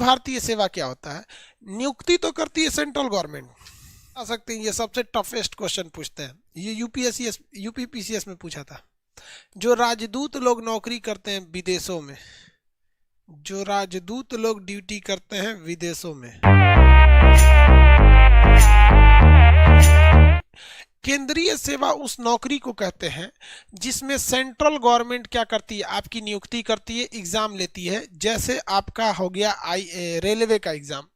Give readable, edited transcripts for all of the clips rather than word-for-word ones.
भारतीय सेवा क्या होता है? नियुक्ति तो करती है सेंट्रल गवर्नमेंट। आ सकते हैं, ये सबसे टफेस्ट क्वेश्चन पूछते हैं, ये यूपीपीसीएस में पूछा था। जो राजदूत लोग नौकरी करते हैं विदेशों में, जो राजदूत लोग ड्यूटी करते हैं विदेशों में, केंद्रीय सेवा उस नौकरी को कहते हैं जिसमें सेंट्रल गवर्नमेंट क्या करती है, आपकी नियुक्ति करती है, एग्जाम लेती है। जैसे आपका हो गया रेलवे का एग्जाम,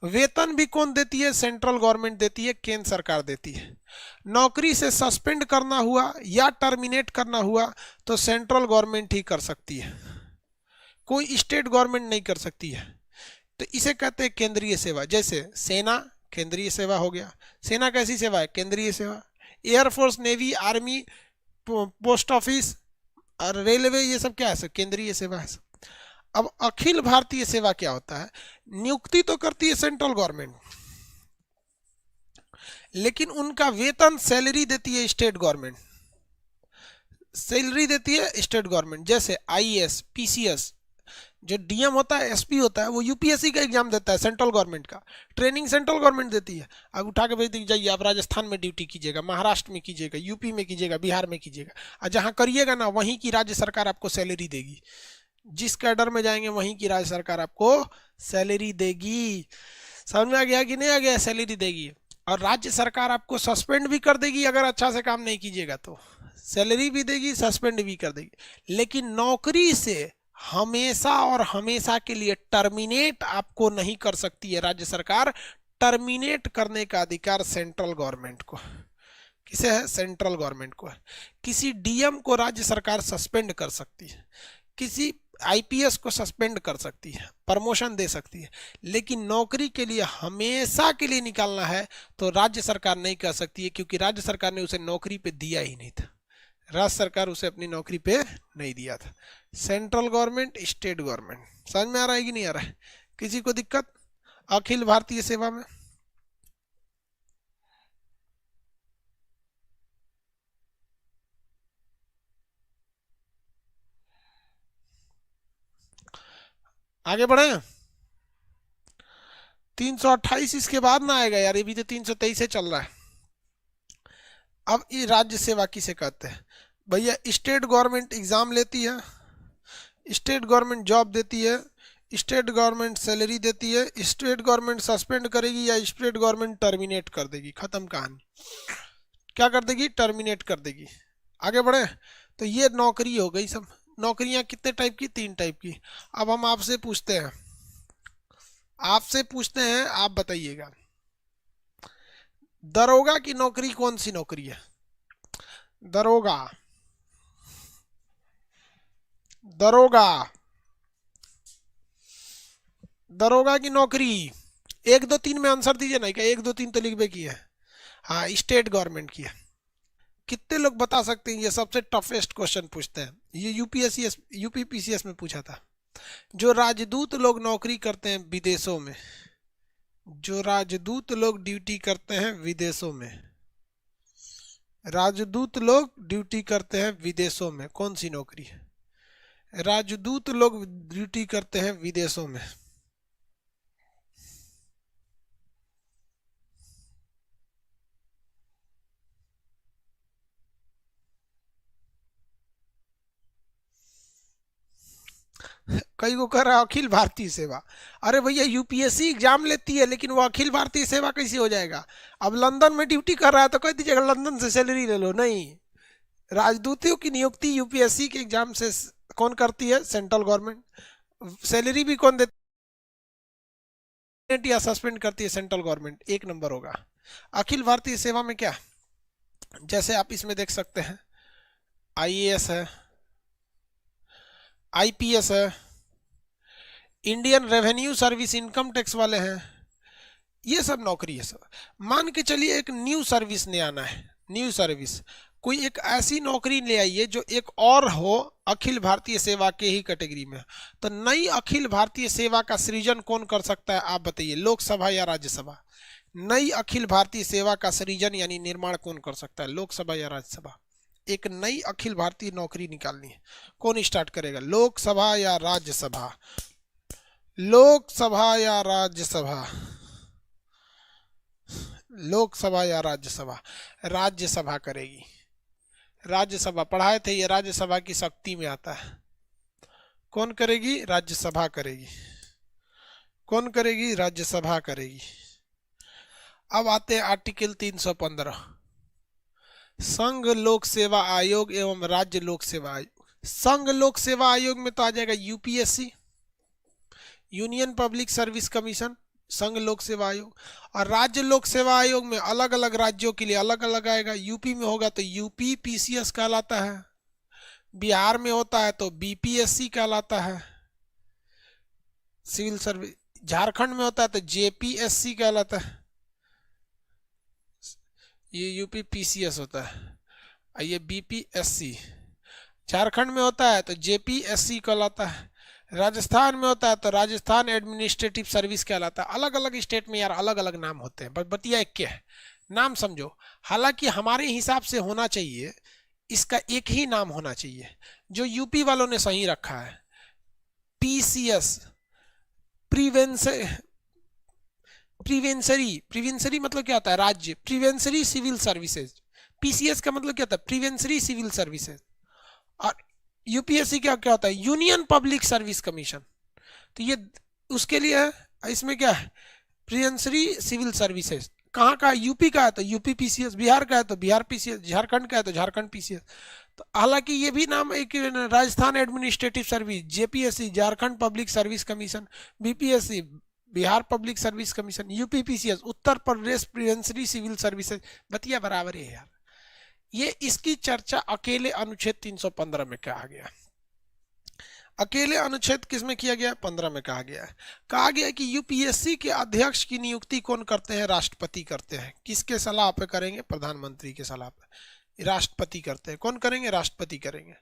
वेतन भी कौन देती है? सेंट्रल गवर्नमेंट देती है, केंद्र सरकार देती है। नौकरी से सस्पेंड करना हुआ या टर्मिनेट करना हुआ तो सेंट्रल गवर्नमेंट ही कर सकती है, कोई स्टेट गवर्नमेंट नहीं कर सकती है। तो इसे कहते हैं केंद्रीय सेवा। जैसे सेना केंद्रीय सेवा हो गया, सेना कैसी सेवा है? केंद्रीय सेवा। Air force, navy, army, post office और रेलवे, ये सब क्या है? सब केंद्रीय सेवा है सब। अब अखिल भारतीय सेवा क्या होता है? नियुक्ति तो करती है सेंट्रल गवर्नमेंट, लेकिन उनका वेतन, सैलरी देती है स्टेट गवर्नमेंट, सैलरी देती है स्टेट गवर्नमेंट। जैसे आईएएस, पीसीएस, जो डीएम होता है, एसपी होता है, वो यूपीएससी का एग्जाम देता है सेंट्रल गवर्नमेंट का, ट्रेनिंग सेंट्रल गवर्नमेंट देती है। अब उठा के भेज दी जाइए, आप राजस्थान में ड्यूटी कीजिएगा, महाराष्ट्र में कीजिएगा, यूपी में कीजिएगा, बिहार में कीजिएगा, और जहाँ करिएगा ना वहीं की राज्य सरकार आपको सैलरी देगी। जिस कैडर में जाएंगे वहीं की राज्य सरकार आपको सैलरी देगी। समझ में आ गया कि नहीं आ गया? सैलरी देगी। और राज्य सरकार आपको सस्पेंड भी कर देगी अगर अच्छा से काम नहीं कीजिएगा तो, सैलरी भी देगी, सस्पेंड भी कर देगी। लेकिन नौकरी से हमेशा और हमेशा के लिए टर्मिनेट आपको नहीं कर सकती है राज्य सरकार। टर्मिनेट करने का अधिकार सेंट्रल गवर्नमेंट को। किसे है? सेंट्रल गवर्नमेंट को है। किसी डीएम को राज्य सरकार सस्पेंड कर सकती है, किसी आईपीएस को सस्पेंड कर सकती है, प्रमोशन दे सकती है, लेकिन नौकरी के लिए हमेशा के लिए निकालना है तो राज्य सरकार नहीं कर सकती है, क्योंकि राज्य सरकार ने उसे नौकरी पे दिया ही नहीं था। राज्य सरकार उसे अपनी नौकरी पे नहीं दिया था। Central government, state government. समझ में आ रहा है कि नहीं आ रहा है? किसी को दिक्कत अखिल भारतीय सेवा में? आगे बढ़े। 328 इसके बाद ना आएगा यार, ये भी तो 323 से चल रहा है। अब ये राज्य सेवा किसे कहते हैं? भैया स्टेट गवर्नमेंट एग्जाम लेती है, स्टेट गवर्नमेंट जॉब देती है, स्टेट गवर्नमेंट सैलरी देती है, स्टेट गवर्नमेंट सस्पेंड करेगी या स्टेट गवर्नमेंट टर्मिनेट कर देगी। खत्म कहानी। क्या कर देगी? टर्मिनेट कर देगी। आगे बढ़े। तो ये नौकरी हो गई सब। नौकरियां कितने टाइप की? 3 टाइप की। अब हम आपसे पूछते हैं, आप बताइएगा, दरोगा की नौकरी कौन सी नौकरी है? दरोगा, दरोगा, दरोगा की नौकरी 1 2 3 में आंसर दीजिए ना। क्या 1 2 3 तो लिख बे की है? हाँ, स्टेट गवर्नमेंट की है। कितने लोग बता सकते हैं? ये सबसे टफेस्ट क्वेश्चन पूछते हैं, ये यूपीपीसीएस में पूछा था। जो राजदूत लोग नौकरी करते हैं विदेशों में, जो राजदूत लोग ड्यूटी करते हैं विदेशों में, राजदूत लोग ड्यूटी करते हैं विदेशों में, कौन सी नौकरी है? राजदूत लोग ड्यूटी करते हैं विदेशों में। कई को कह रहा है अखिल भारतीय सेवा। अरे भैया यूपीएससी एग्जाम लेती है, लेकिन वो अखिल भारतीय सेवा कैसे हो जाएगा? अब लंदन में ड्यूटी कर रहा है तो कह दीजिएगा लंदन से सैलरी ले लो। नहीं, राजदूतों की नियुक्ति यूपीएससी के एग्जाम से कौन करती है? Central government. सैलरी भी कौन देती या सस्पेंड करती है? Central government. 1 नंबर होगा। अखिल भारतीय सेवा में क्या, जैसे आप इसमें देख सकते हैं, आईएएस है, आईपीएस है, Indian revenue service, income tax वाले हैं, ये सब नौकरी है सब। मान के चलिए एक न्यू सर्विस ने आना है, न्यू सर्विस, कोई एक ऐसी नौकरी ले आइए जो एक और हो अखिल भारतीय सेवा के ही कैटेगरी में। तो नई अखिल भारतीय सेवा का सृजन कौन कर सकता है? आप बताइए, लोकसभा या राज्यसभा? नई अखिल भारतीय सेवा का सृजन यानी निर्माण कौन कर सकता है? लोकसभा या राज्यसभा? एक नई अखिल भारतीय नौकरी निकालनी है, कौन स्टार्ट करेगा? लोकसभा या राज्यसभा? लोकसभा या राज्यसभा, लोकसभा या राज्यसभा, राज्यसभा करेगी। राज्यसभा पढ़ाए थे, ये राज्यसभा की शक्ति में आता है। कौन करेगी? राज्यसभा करेगी। कौन करेगी? राज्यसभा करेगी। अब आते हैं आर्टिकल 315, संघ लोक सेवा आयोग एवं राज्य लोक सेवा आयोग। संघ लोक सेवा आयोग में तो आ जाएगा UPSC, union public service commission, संघ लोक सेवा आयोग। और राज्य लोक सेवा आयोग में अलग अलग राज्यों के लिए अलग अलग आएगा। यूपी में होगा तो यूपी पीसीएस कहलाता है, बिहार में होता है तो बीपीएससी कहलाता है सिविल सर्विस, झारखंड में होता है तो जेपीएससी कहलाता है, ये यूपी पीसीएस होता है, और ये बीपीएससी। झारखंड में होता है तो जेपीएससी कहलाता है, राजस्थान में होता है तो राजस्थान एडमिनिस्ट्रेटिव सर्विस कहलाता है। अलग अलग स्टेट में यार अलग अलग नाम होते हैं, बतिया एक के है, नाम समझो। हालांकि हमारे हिसाब से होना चाहिए इसका एक ही नाम होना चाहिए, जो यूपी वालों ने सही रखा है, पीसीएस, प्रिवेंसरी मतलब क्या होता है? राज्य, प्रिवेंसरी सिविल सर्विसेज। पीसीएस का मतलब क्या होता है? प्रिवेंसरी सिविल सर्विसेज। और यूपीएससी क्या क्या होता है? Union public service commission. तो ये उसके लिए है, इसमें क्या है? प्रिवेंसरी सिविल सर्विसेज। कहाँ का? यूपी का है तो यूपी पीसीएस, बिहार का है तो बिहार पीसीएस, झारखंड का है तो झारखंड पीसीएस। तो हालांकि ये भी नाम एक, Rajasthan administrative service, JPSC, Jharkhand public service commission, BPSC, Bihar public service commission, UP PCS, Uttar Pradesh provincial civil services, बतिया बराबर है यार। ये इसकी चर्चा अकेले अनुच्छेद 315 में कहा गया। अकेले अनुच्छेद किसमें किया गया? 15 में कहा गया है। कहा गया कि यूपीएससी के अध्यक्ष की नियुक्ति कौन करते हैं? राष्ट्रपति करते हैं। किसके सलाह पे करेंगे? प्रधानमंत्री के सलाह पे। राष्ट्रपति करते हैं। कौन करेंगे? राष्ट्रपति करेंगे।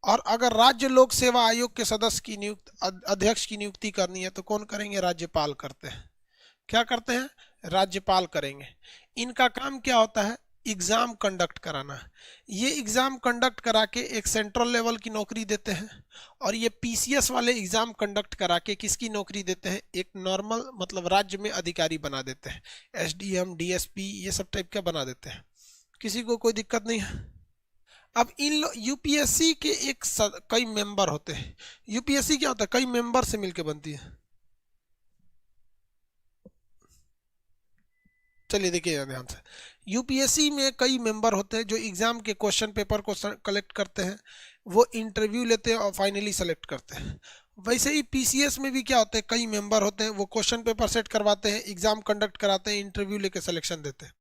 और अगर राज्य लोक सेवा आयोग के सदस्य की अध्यक्ष की नियुक्ति करनी है तो कौन करेंगे? राज्यपाल करते हैं। क्या करते हैं? राज्यपाल करेंगे। इनका काम क्या होता है? एग्जाम कंडक्ट कराना। ये एग्जाम कंडक्ट करा के एक सेंट्रल लेवल की नौकरी देते हैं, और ये पीसीएस वाले एग्जाम कंडक्ट करा के किसकी नौकरी देते हैं? एक नॉर्मल मतलब राज्य में अधिकारी बना देते हैं, एसडीएम, डीएसपी, ये सब टाइप का बना देते हैं। किसी को कोई दिक्कत नहीं है। अब इन यूपीएससी के कई मेंबर होते हैं। यूपीएससी क्या होता है? कई मेंबर से मिलकर बनती है। चलिए देखिए ध्यान से, यूपीएससी में कई मेंबर होते हैं जो एग्जाम के क्वेश्चन पेपर को कलेक्ट करते हैं, वो इंटरव्यू लेते हैं और फाइनली सेलेक्ट करते हैं। वैसे ही पीसीएस में भी क्या होते हैं? कई मेंबर होते हैं, वो क्वेश्चन पेपर सेट करवाते हैं, एग्जाम कंडक्ट कराते हैं, इंटरव्यू लेके सिलेक्शन देते हैं।